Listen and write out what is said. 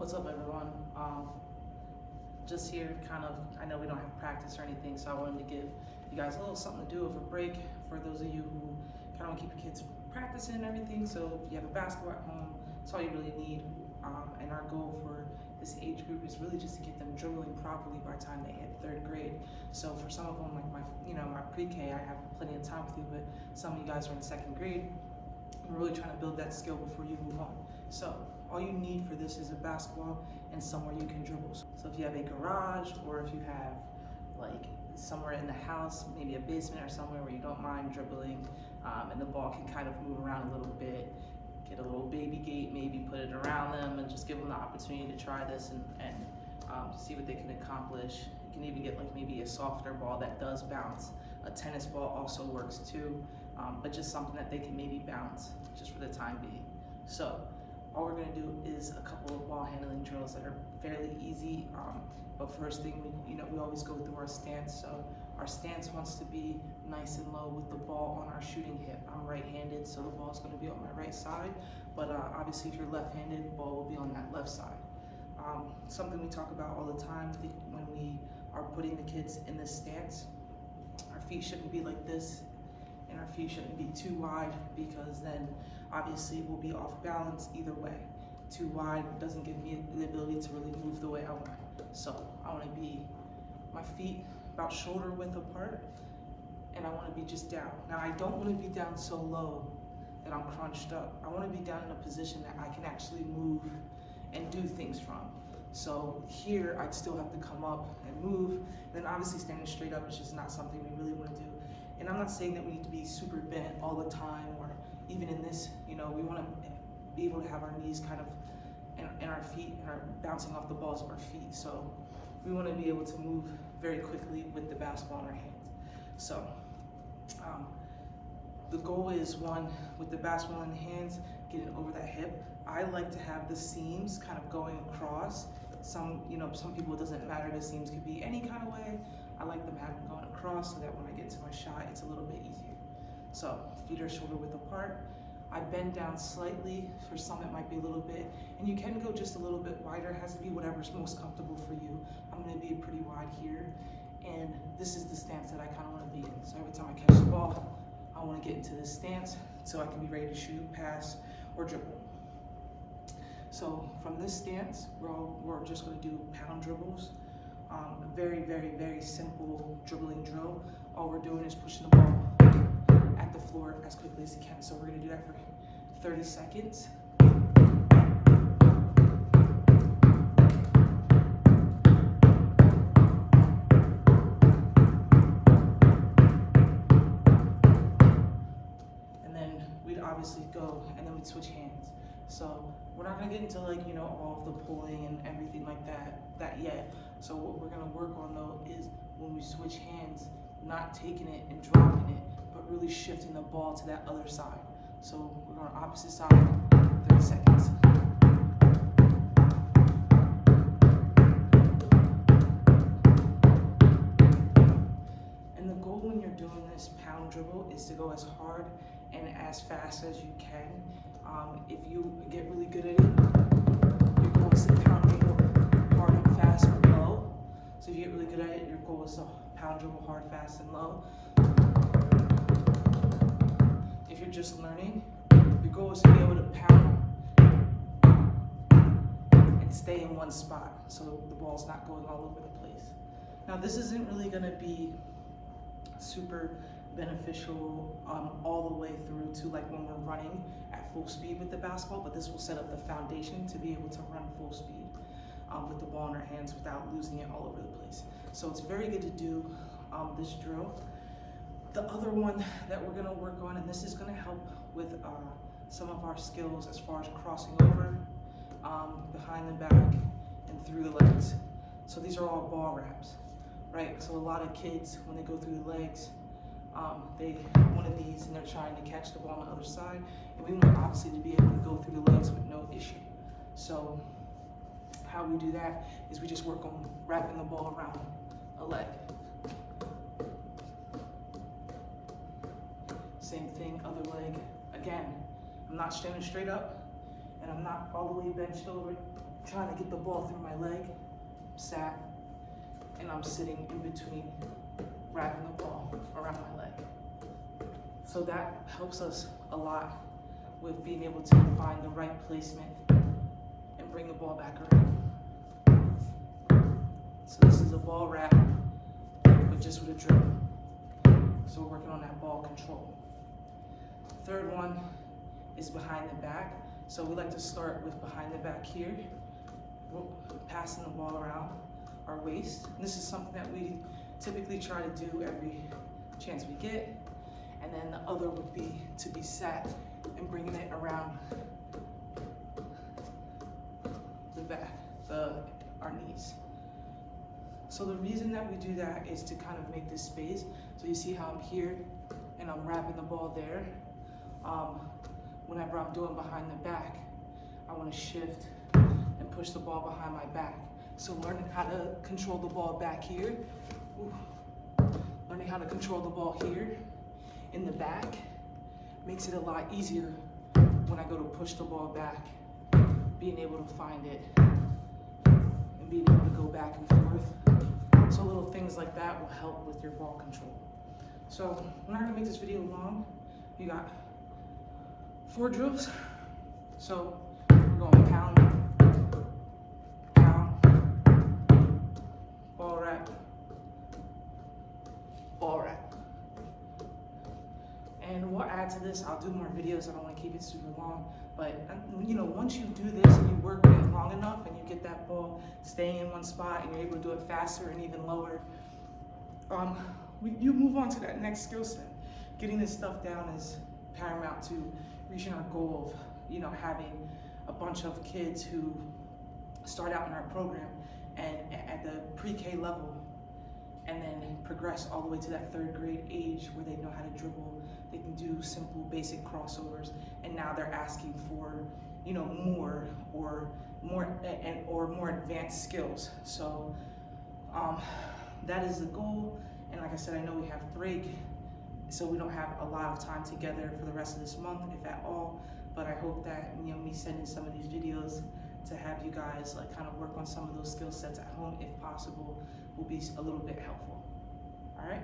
What's up, everyone? Just here, I know we don't have practice or anything, so I wanted to give you guys a little something to do over break for those of you who kind of want to keep your kids practicing and everything. So if you have a basketball at home, that's all you really need. And our goal for this age group is really just to get them dribbling properly by the time they hit third grade. So for some of them, like my pre-K, I have plenty of time with you, but some of you guys are in second grade. We're really trying to build that skill before you move on. So all you need for this is a basketball and somewhere you can dribble. So if you have a garage, or if you have like somewhere in the house, maybe a basement or somewhere where you don't mind dribbling, and the ball can kind of move around a little bit, get a little baby gate, maybe put it around them and just give them the opportunity to try this and see what they can accomplish. You can even get like maybe a softer ball that does bounce. A tennis ball also works too, but just something that they can maybe bounce just for the time being. So all we're gonna do is a couple of ball handling drills that are fairly easy. But first thing, we always go through our stance. So our stance wants to be nice and low with the ball on our shooting hip. I'm right-handed, so the ball's gonna be on my right side. But obviously if you're left-handed, the ball will be on that left side. Something we talk about all the time when we are putting the kids in this stance, our feet shouldn't be like this, and our feet shouldn't be too wide, because then obviously we'll be off balance either way. Too wide doesn't give me the ability to really move the way I want. So I want to be my feet about shoulder width apart, and I want to be just down. Now I don't want to be down so low that I'm crunched up. I want to be down in a position that I can actually move and do things from. So here I'd still have to come up and move. Then obviously standing straight up is just not something we really want to do. And I'm not saying that we need to be super bent all the time, or even in this, we want to be able to have our knees kind of and our feet and our bouncing off the balls of our feet. So we want to be able to move very quickly with the basketball in our hands. So the goal is, one, with the basketball in the hands, getting over that hip. I like to have the seams kind of going across. Some people, it doesn't matter, the seams could be any kind of way. I like them having going across so that when I get to my shot, it's a little bit easier. So feet are shoulder width apart. I bend down slightly. For some, it might be a little bit, and you can go just a little bit wider. It has to be whatever's most comfortable for you. I'm gonna be pretty wide here, and this is the stance that I kind of want to be in. So every time I catch the ball, I want to get into this stance so I can be ready to shoot, pass, or dribble. So from this stance, we're just going to do pound dribbles. Very, very, very simple dribbling drill. All we're doing is pushing the ball at the floor as quickly as you can. So we're going to do that for 30 seconds. And then we'd obviously go, and then we'd switch hands. So we're not gonna get into all of the pulling and everything like that yet. So what we're gonna work on though is when we switch hands, not taking it and dropping it, but really shifting the ball to that other side. So we're going opposite side, 30 seconds. And the goal when you're doing this pound dribble is to go as hard and as fast as you can. If you get really good at it, your goal is to pound dribble hard and fast or low. So if you get really good at it, your goal is to pound dribble hard, fast, and low. If you're just learning, your goal is to be able to pound and stay in one spot so the ball's not going all over the place. Now this isn't really going to be super beneficial all the way through to like when we're running at full speed with the basketball, but this will set up the foundation to be able to run full speed with the ball in our hands without losing it all over the place. So it's very good to do this drill. The other one that we're gonna work on, and this is gonna help with some of our skills as far as crossing over, behind the back, and through the legs. So these are all ball wraps, right? So a lot of kids, when they go through the legs, they one of these and they're trying to catch the ball on the other side, and we want obviously to be able to go through the legs with no issue. So how we do that is we just work on wrapping the ball around a leg. Same thing, other leg. Again, I'm not standing straight up, and I'm not all the way benched over trying to get the ball through my leg, sat, and I'm sitting in between, wrapping the ball around my leg. So that helps us a lot with being able to find the right placement and bring the ball back around. So this is a ball wrap, but just with a dribble. So we're working on that ball control. Third one is behind the back. So we like to start with behind the back here, passing the ball around our waist. And this is something that we typically try to do every chance we get. And then the other would be to be sat and bringing it around the back, our knees. So the reason that we do that is to kind of make this space. So you see how I'm here and I'm wrapping the ball there. Whenever I'm doing behind the back, I want to shift and push the ball behind my back. So learning how to control the ball back here, learning how to control the ball here in the back makes it a lot easier when I go to push the ball back, being able to find it and being able to go back and forth. So little things like that will help with your ball control. So we're not gonna make this video long. You got 4 drills. So we're going pound, pound, ball wrap, ball wrap. And we'll add to this. I'll do more videos. I don't want to keep it super long. But you know, once you do this and you work with it long enough and you get that ball staying in one spot and you're able to do it faster and even lower, you move on to that next skill set. Getting this stuff down is paramount to reaching our goal of, you know, having a bunch of kids who start out in our program and at the pre-K level and then progress all the way to that 3rd grade age where they know how to dribble, they can do simple basic crossovers, and now they're asking for, you know, more advanced skills. So that is the goal. And like I said, I know we have break, so we don't have a lot of time together for the rest of this month, if at all. But I hope that, you know, me sending some of these videos to have you guys like kind of work on some of those skill sets at home, if possible, will be a little bit helpful. All right.